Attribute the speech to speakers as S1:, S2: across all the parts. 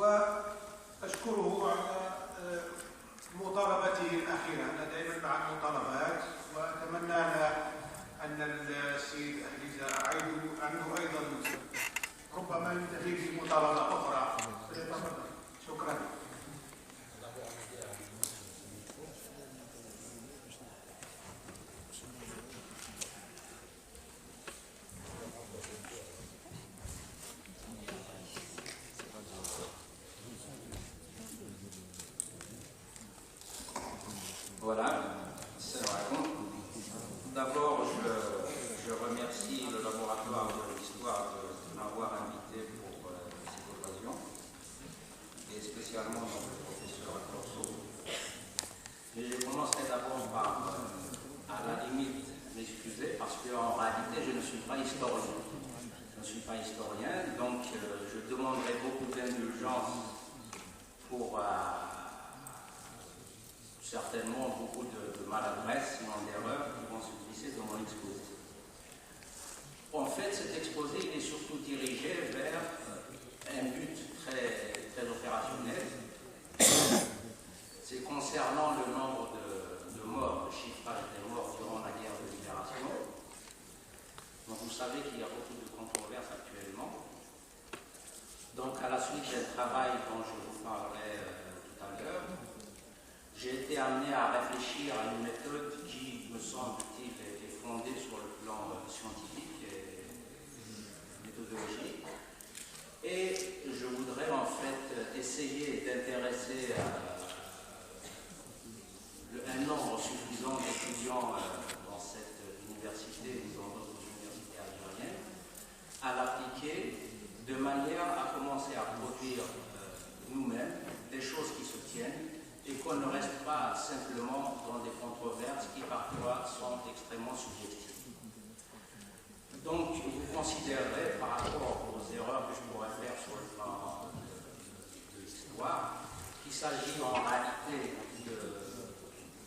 S1: وأشكره على مطالبته الأخيرة. أنا دائما مع المطالبات، وأتمنى أن السيد أحليزة عنده أيضا ربما ينتهي في مطالبة أخرى. فليتفضل. شكرا.
S2: Voilà, salam alaikum. D'abord, je remercie le laboratoire de l'histoire de m'avoir invité pour cette occasion, et spécialement le professeur Corso. Et je commencerai d'abord par, à la limite, m'excuser, parce qu'en réalité, je ne suis pas historien. Je ne suis pas historien, donc je demanderai beaucoup d'indulgence pour certainement beaucoup de maladresse, sinon d'erreurs, qui vont se glisser dans mon exposé. En fait, cet exposé il est surtout dirigé vers un but très opérationnel. C'est concernant le nombre de morts, le chiffrage des morts durant la guerre de libération. Donc vous savez qu'il y a beaucoup de controverses actuellement. Donc à la suite d'un travail dont je vous parlerai tout à l'heure, j'ai été amené à réfléchir à une méthode qui, me semble-t-il, est fondée sur le plan scientifique et méthodologique. Et je voudrais en fait essayer d'intéresser un nombre suffisant d'étudiants dans cette université ou dans d'autres universités algériennes à l'appliquer de manière à commencer à produire nous-mêmes des choses qui se tiennent et qu'on ne reste pas simplement dans des controverses qui parfois sont extrêmement subjectives. Donc, vous considérerez par rapport aux erreurs que je pourrais faire sur le plan de l'histoire, qu'il s'agit en réalité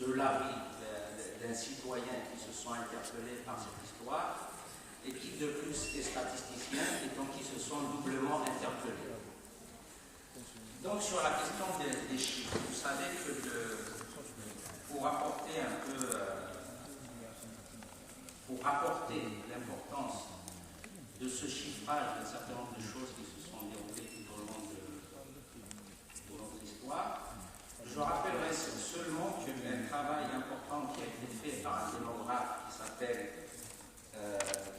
S2: de l'avis d'un citoyen qui se sont interpellés par cette histoire et qui de plus est statisticien et donc qui se sont doublement interpellés. Donc sur la question des chiffres, vous savez que pour apporter un peu, pour rapporter l'importance de ce chiffrage d'un certain nombre de choses qui se sont déroulées tout au long de notre histoire, je rappellerai seulement qu'un travail important qui a été fait par un démographe qui s'appelle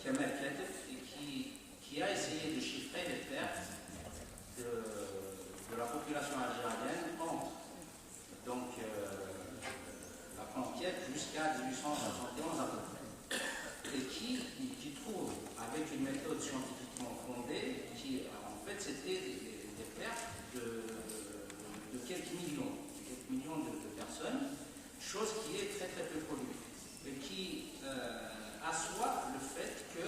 S2: Kemal Kedef et qui a essayé de chiffrer les pertes de la population algérienne entre donc, la conquête jusqu'à 1871 à peu près, et qui trouve avec une méthode scientifiquement fondée qui en fait c'était des pertes de quelques millions de personnes, chose qui est très peu connue et qui assoit le fait que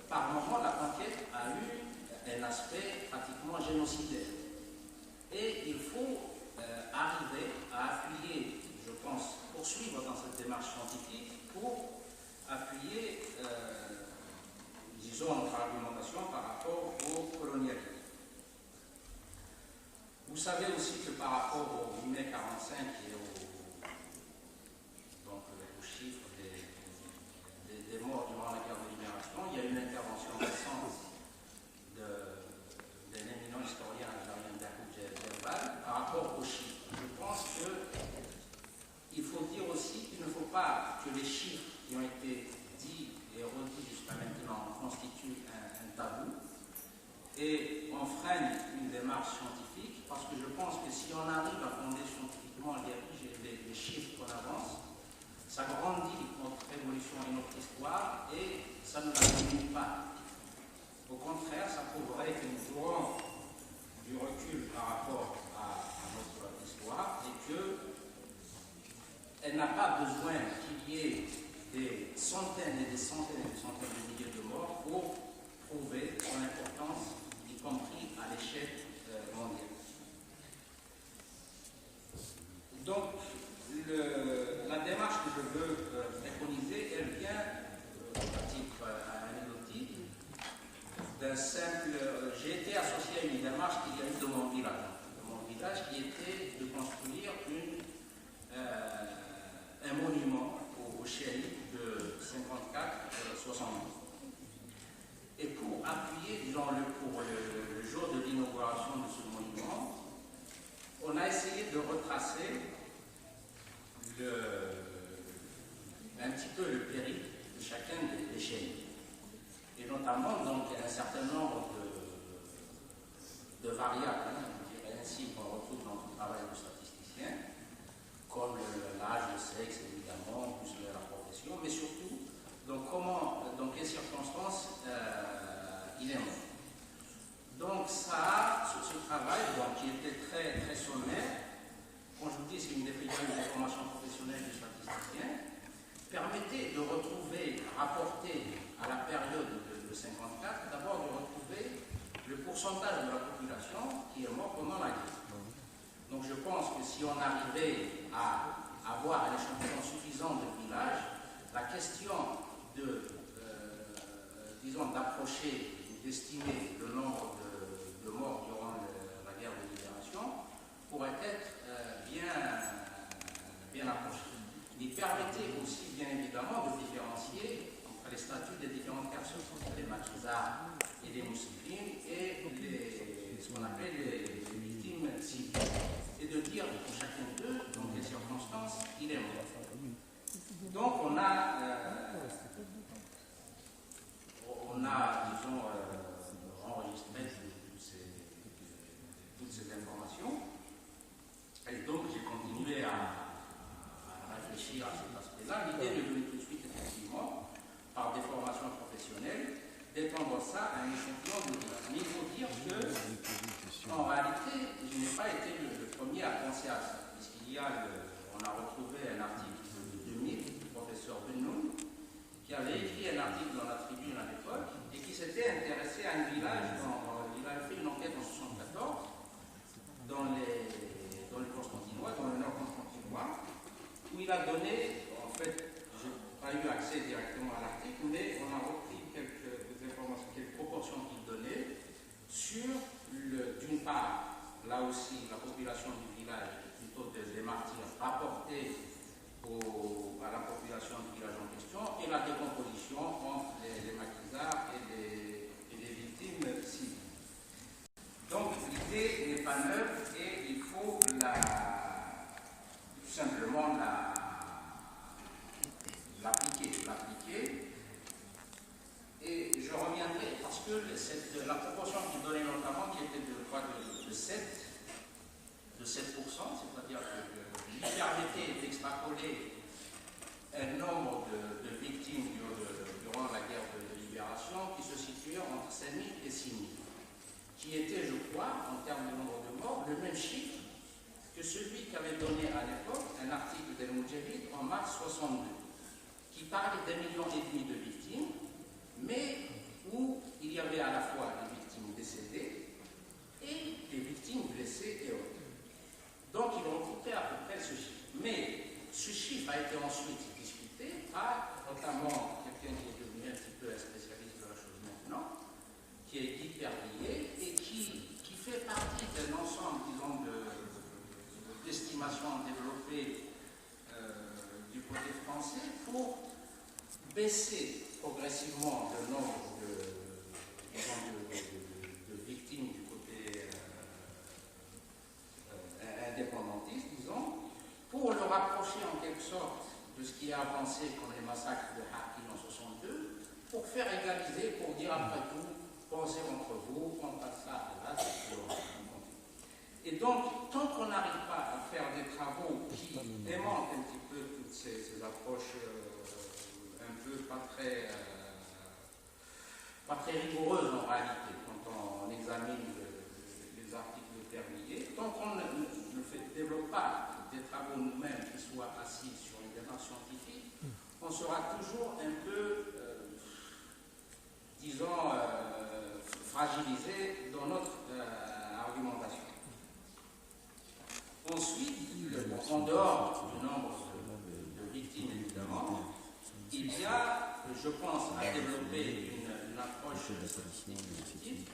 S2: par moment la conquête a eu un aspect pratiquement génocidaire. Et il faut arriver à appuyer, je pense, poursuivre dans cette démarche scientifique pour appuyer, disons, notre argumentation par rapport au colonialisme. Vous savez aussi que par rapport au mai 45 et au chiffre des morts durant la guerre de libération, il y a une intervention récente d'un éminent historien algérien Yacoub Djerbal par rapport aux chiffres. Je pense qu'il faut dire aussi qu'il ne faut pas que les chiffres qui ont été dits et redits jusqu'à maintenant constituent un tabou et on freine une démarche scientifique, parce que je pense que si on arrive à fonder scientifiquement les chiffres qu'on avance, ça grandit notre évolution et notre histoire et ça ne la diminue pas. Au contraire, ça prouverait que nous aurons du recul par rapport à notre histoire et qu'elle n'a pas besoin qu'il y ait des centaines et des centaines et des centaines de milliers de morts pour prouver son importance, y compris à l'échelle mondiale. Donc, la démarche que je veux préconiser, elle vient, à titre anecdotique, d'un simple j'ai été associé à une démarche qu'il y a eu dans mon village. Qui était de construire un monument aux shérifs de 54-72. Et pour appuyer, disons, pour le jour de l'inauguration de ce monument, on a essayé de retracer un petit peu le périple de chacun des shérifs. Et notamment, donc, un certain nombre de variables, ainsi qu'on retrouve dans le travail du statisticien, comme l'âge, le sexe, évidemment, plus la profession, mais surtout, donc, dans quelles circonstances il est mort. Donc, ce travail, donc, qui était très, très sommaire, quand je vous dis c'est une des filiales de formation professionnelle du statisticien, permettait de retrouver, rapporter à la période de 54, d'abord de retrouver le pourcentage de la population qui est mort pendant la guerre. Donc je pense que si on arrivait à avoir un échantillon suffisant de villages, la question disons, d'approcher, d'estimer le nombre de morts durant la guerre de libération pourrait être bien approchée. Il permettait aussi, bien évidemment, de différencier entre les statuts des différentes personnes, les maquisards et les mousseline et ce qu'on appelle les victimes civiles, et de dire pour chacun d'eux, dans quelles circonstances, il est mort. Donc on a disons, enregistré toutes ces informations, et donc j'ai continué à réfléchir à cet aspect-là. L'idée est venue tout de suite, effectivement, par des formations professionnelles, d'étendre ça à un échantillon de village. Mais il faut dire que, en réalité, je n'ai pas été le premier à penser à ça, puisqu'il y a, on a retrouvé un article de 2000 du professeur Benoun, qui avait écrit un article dans la Tribune à l'époque, et qui s'était intéressé à un village, il avait fait une enquête en 1974, dans les Constantinois, dans le nord constantinois, où il a donné, en fait, je n'ai pas eu accès directement à l'article, mais on a repris quelques informations, quelques proportions qu'il donnait sur, d'une part, là aussi, la population du village, plutôt des martyrs, rapportée à la population du village en question, et la décomposition entre les maquisards et les victimes civiles. Donc, l'idée n'est pas neuve et il faut tout simplement l'appliquer. Et je reviendrai parce que la proportion qui donnait notamment, qui était de 7%, c'est-à-dire qu'il permettait d'extrapoler un nombre de victimes durant la guerre de libération qui se situait entre 5 000 et 6 000, qui était, je crois, en termes de nombre de morts, le même chiffre que celui qu'avait donné à l'époque un article d'El Moudjahid en mars 62, qui parlait d'1,5 million de victimes, mais où il y avait à la fois les victimes décédées et les victimes blessées et autres. Donc il recoupait à peu près ce chiffre. Mais ce chiffre a été ensuite discuté par notamment quelqu'un qui est devenu un petit peu un spécialiste de la chose maintenant, qui est Guy Pervilliers, et qui fait partie d'un ensemble, disons, d'estimations développées du côté français pour baisser progressivement le nombre de victimes du côté indépendantiste, disons, pour le rapprocher en quelque sorte de ce qui est avancé comme les massacres de Harkin en 62, pour faire égaliser, pour dire après tout, pensez entre vous, on passe ça à là, et donc, tant qu'on n'arrive pas à faire des travaux qui démontrent un petit peu toutes ces approches un peu pas très rigoureuses en réalité, quand on examine les articles de Pervilliers, tant qu'on ne développe pas des travaux nous-mêmes qui soient assis sur une démarche scientifique, on sera toujours un peu, disons, fragilisé dans notre argumentation. Ensuite, en dehors du nombre de victimes, évidemment, il y a, je pense, à développer une approche statistique positive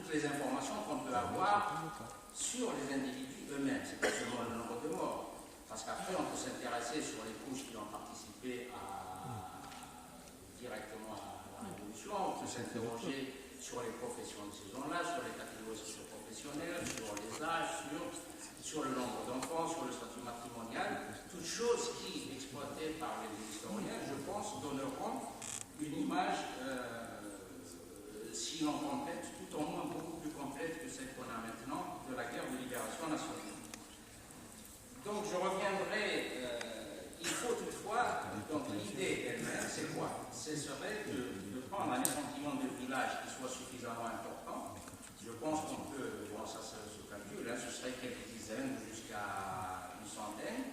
S2: toutes les informations qu'on peut avoir sur les individus eux-mêmes. C'est pas seulement le nombre de morts. Parce qu'après, on peut s'intéresser sur les couches qui ont participé directement à la révolution, on peut s'interroger sur les professions de ces gens-là, sur les catégories socio-professionnelles, sur les âges, sur le nombre d'enfants, sur le statut matrimonial, toutes choses qui, exploitées par les historiens, je pense, donneront une image, sinon complète, tout au moins beaucoup plus complète que celle qu'on a maintenant de la guerre de libération nationale. Donc je reviendrai, il faut toutefois, donc l'idée elle-même, c'est quoi? Ce serait de prendre un échantillon de village qui soit suffisamment important. Je pense qu'on peut, bon ça se calcule, hein, ce serait quelques dizaines jusqu'à une centaine,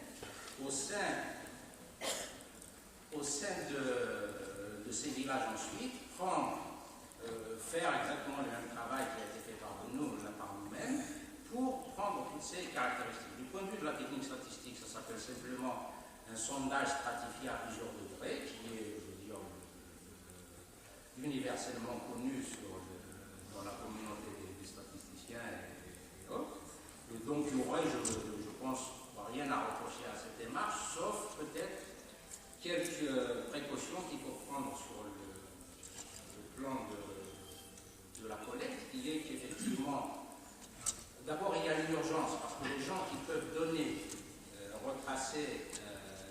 S2: au sein de ces villages ensuite, faire exactement le même travail qui a été fait par nous-mêmes, pour prendre toutes ces caractéristiques. Du point de vue de la technique statistique, ça s'appelle simplement un sondage stratifié à plusieurs degrés, qui est, je veux dire, universellement connu dans la communauté des statisticiens et autres. Et donc, il y aurait, je pense, rien à reprocher à cette démarche, sauf peut-être quelques précautions qu'il faut prendre sur le plan de la collecte, qui est qu'effectivement, d'abord, il y a l'urgence, parce que les gens qui peuvent donner, retracer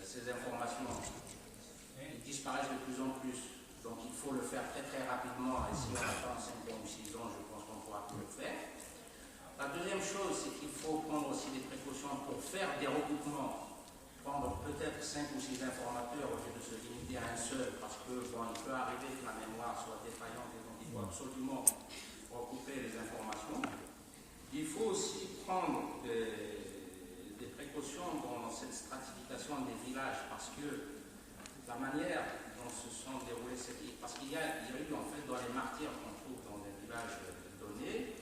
S2: ces informations, ils disparaissent de plus en plus. Donc il faut le faire très très rapidement, et si on attend 5 ans ou 6 ans, je pense qu'on pourra plus le faire. La deuxième chose, c'est qu'il faut prendre aussi des précautions pour faire des recoupements, prendre peut-être 5 ou 6 informateurs au lieu de se limiter à un seul, parce que bon, il peut arriver que la mémoire soit défaillante et donc il faut absolument recouper les informations. Il faut aussi prendre des précautions dans cette stratification des villages, parce que la manière dont se sont déroulées ces villes, parce qu'il y a eu en fait dans les martyrs qu'on trouve dans des villages donnés,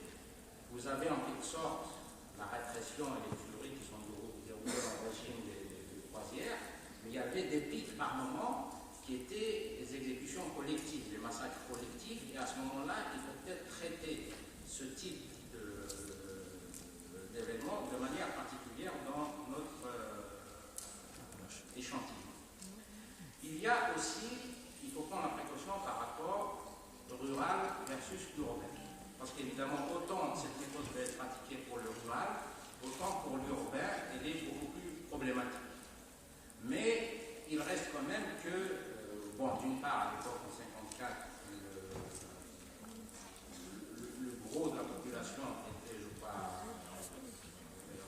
S2: vous avez en quelque sorte la répression et les tueries qui sont déroulées dans le régime des croisières, mais il y avait des pics par moment qui étaient des exécutions collectives, des massacres collectifs, et à ce moment-là, il faut peut-être traiter ce type d'événements de manière particulière dans notre échantillon. Il y a aussi, il faut prendre la précaution par rapport rural versus urbain. Parce qu'évidemment, autant cette méthode peut être pratiquée pour le rural, autant pour l'urbain, elle est beaucoup plus problématique. Mais il reste quand même que, bon, d'une part, à l'époque en 1954, le gros de la population était, je crois,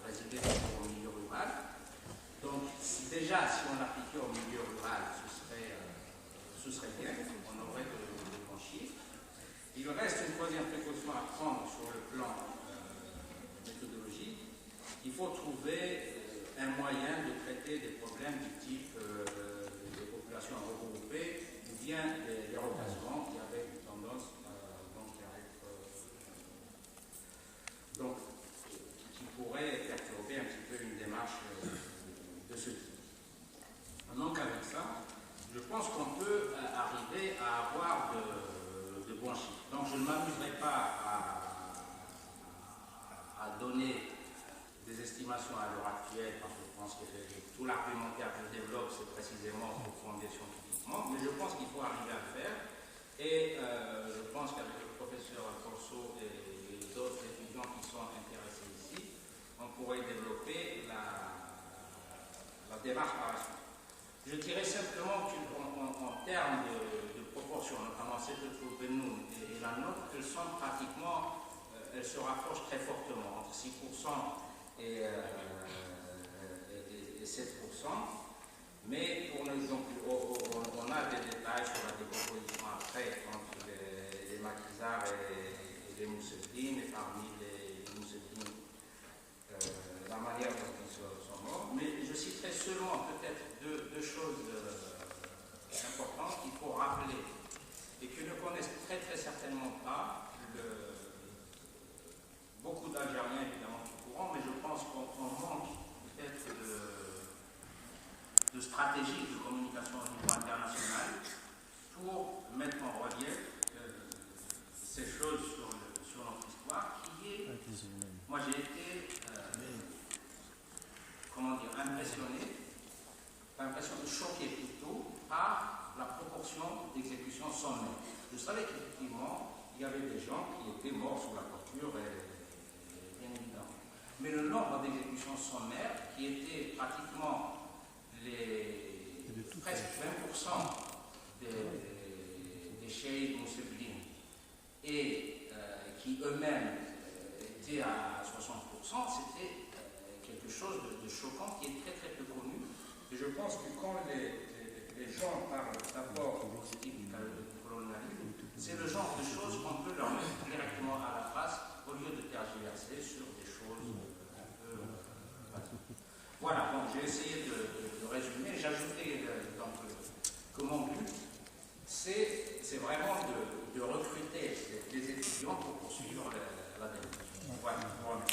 S2: résidait au milieu rural. Donc, déjà, si on l'appliquait au milieu rural, ce serait bien, on aurait de bons chiffres. Il reste une troisième précaution à prendre sur le plan méthodologique. Il faut trouver un moyen de traiter des problèmes du type des populations regroupées ou bien des reclassements qui avaient une tendance à être qui pourrait perturber un petit peu une démarche de ce type. Donc avec ça, je pense qu'on peut arriver à avoir de bons chiffres. Donc je ne m'amuserai pas à donner des estimations à l'heure actuelle, parce que je pense que tout l'argumentaire que je développe, c'est précisément pour fonder scientifiquement, mais je pense qu'il faut arriver à le faire. Et je pense qu'avec le professeur Corso et d'autres étudiants qui sont intéressés ici, on pourrait développer la démarche par la suite. Je dirais simplement qu'en termes de proportion, notamment celle de Bennoun et la nôtre, elles sont pratiquement, elles se rapprochent très fortement, entre 6% et 7%. Mais pour nous, donc, on a des détails sur la décomposition après entre les maquisards et les mousseline, et parmi les mousseline, la manière dont ils sont morts. Mais je citerai seulement peut-être deux choses importantes qu'il faut rappeler et que ne connaissent très très certainement pas beaucoup d'Algériens évidemment tout courant, mais je pense qu'on manque peut-être de stratégie de communication au niveau international pour mettre en relief ces choses sur notre histoire. moi j'ai été, comment dire, impressionné, choqué plutôt par la proportion d'exécutions sommaires. Je savais qu'effectivement, il y avait des gens qui étaient morts sous la torture, bien évidemment. Mais le nombre d'exécutions sommaires, qui étaient pratiquement presque 20% des cheikh Mousseblin et qui eux-mêmes étaient à 60%, c'était quelque chose de choquant qui est très très peu connu. Et je pense que quand les gens parlent d'abord de politique du colonialisme, c'est le genre de choses qu'on peut leur mettre directement à la face au lieu de tergiverser sur des choses un peu... Voilà, donc j'ai essayé de résumer. J'ajoutais donc que mon but, c'est vraiment de recruter des étudiants pour poursuivre la démarche. Voilà, voilà.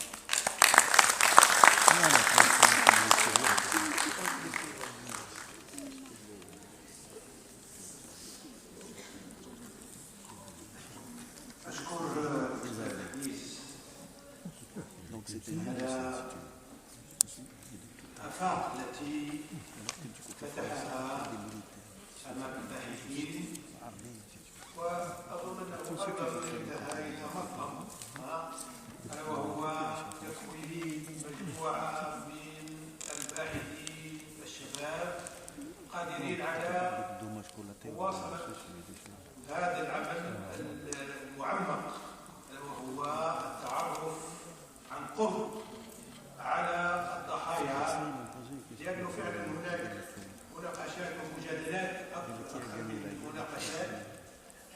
S1: الآفاق التي فتحها أمام الباحثين، وأظن أنه أيضا انتهى إلى مطلب، ألا وهو تكوين مجموعة من الباحثين الشباب قادرين على مواصلة هذا العمل المعمق، ألا وهو التعرف عن قرب على الضحايا، لأنه فعلا هناك مناقشات ومجادلات أكثر من المناقشات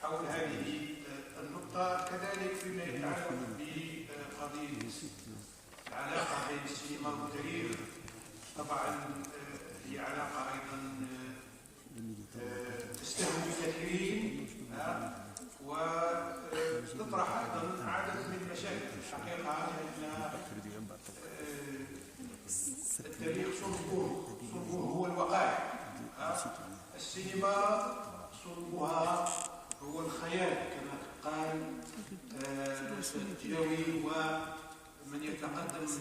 S1: حول هذه النقطة. كذلك فيما يتعلق بقضية العلاقة بين السينما والتاريخ، طبعا هي علاقة أيضا تستهوي الكثيرين وتطرح أيضا عدد من المشاكل. الحقيقة أن التاريخ صلبه هو الوقائع، السينما صلبها هو الخيال كما قال الجوي، ومن يتقدم في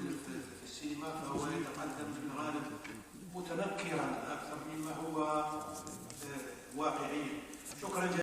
S1: السينما فهو يتقدم في الغالب متنكرا أكثر مما هو واقعيا. شكرا جزيلا.